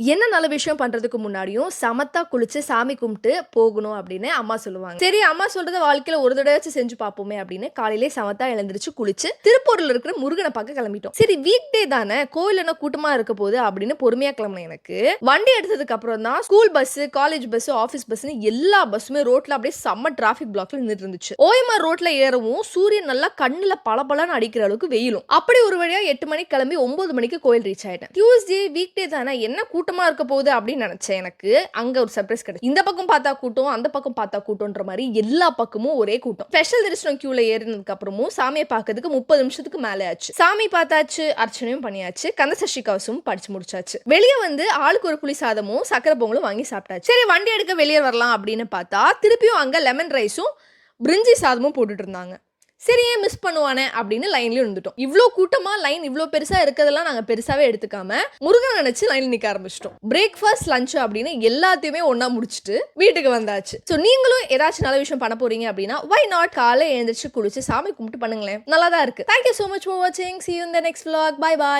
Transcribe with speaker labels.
Speaker 1: என்ன நல்ல விஷயம் பண்றதுக்கு முன்னாடியும் சமத்தா குளிச்சு சாமி கும்பிட்டு போகணும் அப்படின்னு அம்மா சொல்லுவாங்க. சரி அம்மா சொல்றத வாழ்க்கையில ஒரு தடவையாச்சும் செஞ்சு பார்ப்போமே அப்படின்னு காலையிலே சமத்தா எழுந்திருச்சு குளிச்சு திருப்பூர்ல இருக்கிற முருகனை பார்க்க கிளம்பிட்டோம். சரி வீக் டே தானே கோயில் என்ன கூட்டமா இருக்க போகுது அப்படின்னு பொறுமையா கிளம்பின எனக்கு வண்டி எடுத்ததுக்கு அப்புறம் தான் school bus, college bus, office பஸ்னு எல்லா பஸ்ஸுமே ரோட்ல அப்படியே செம்ம டிராபிக் பிளாக்ல நின்னுட்டு இருந்துச்சு. ஓஎம்ஆர் ரோட்ல ஏறவும் சூரியன் நல்லா கண்ணுல பளபளன்னு அடிக்கிற அளவுக்கு வெயிலும். அப்படி ஒரு வழியா 8 மணிக்கு கிளம்பி 9 மணிக்கு கோயில் ரீச் ஆயிட்டேன். டியூஸ்டே வீக் டே தானே என்ன கூட்டமா இருக்க போகுது அப்படின்னு நினைச்சேன். எனக்கு அங்க ஒரு சர்ப்ரைஸ் கிடைச்சு. இந்த பக்கம் பார்த்தா கூட்டம், அந்த பக்கம் பார்த்தா கூட்டம்ன்ற மாதிரி எல்லா பக்கமும் ஒரே கூட்டம். ஸ்பெஷல் தரிசனம் கியூல ஏறினதுக்கு அப்புறமும் சாமியை பார்க்கிறதுக்கு 30 நிமிஷத்துக்கு மேலே ஆச்சு. சாமி பார்த்தாச்சு, அர்ச்சனையும் பண்ணியாச்சு, கந்தசஷ்டி கவசமும் படிச்சு முடிச்சாச்சு. வெளியே வந்து ஆளுக்கு ஒரு புளி சாதமும் சக்கரை பொங்கலும் வாங்கி சாப்பிட்டாச்சு. சரி வண்டி எடுக்க வெளியே வரலாம் அப்படின்னு பார்த்தா திருப்பியும் அங்க லெமன் ரைஸும் பிரிஞ்சி சாதமும் போட்டுட்டு இருந்தாங்க. சரி ஏன் மிஸ் பண்ணுவானே அப்படின்னு லைன்லயும் இருந்துட்டோம். இவ்வளோ கூட்டமா லைன் இவ்வளோ பெருசா இருக்கிறதெல்லாம் நாங்க பெருசாவே எடுத்துக்காம முருகன் நினைச்சு லைன்ல நிக்க ஆரம்பிச்சிட்டோம். பிரேக்ஃபாஸ்ட் லஞ்ச் அப்படின்னு எல்லாத்தையுமே ஒன்னா முடிச்சுட்டு வீட்டுக்கு வந்தாச்சு. ஸோ நீங்களும் ஏதாச்சும் நல்ல விஷயம் பண்ண போறீங்க அப்படின்னா வை நாட் காலை எழுந்திரிச்சு குளிச்சு சாமி கும்பிட்டு பண்ணுங்களேன், நல்லா தான் இருக்கு. Thank you so much for watching. See you in the next vlog. Bye bye.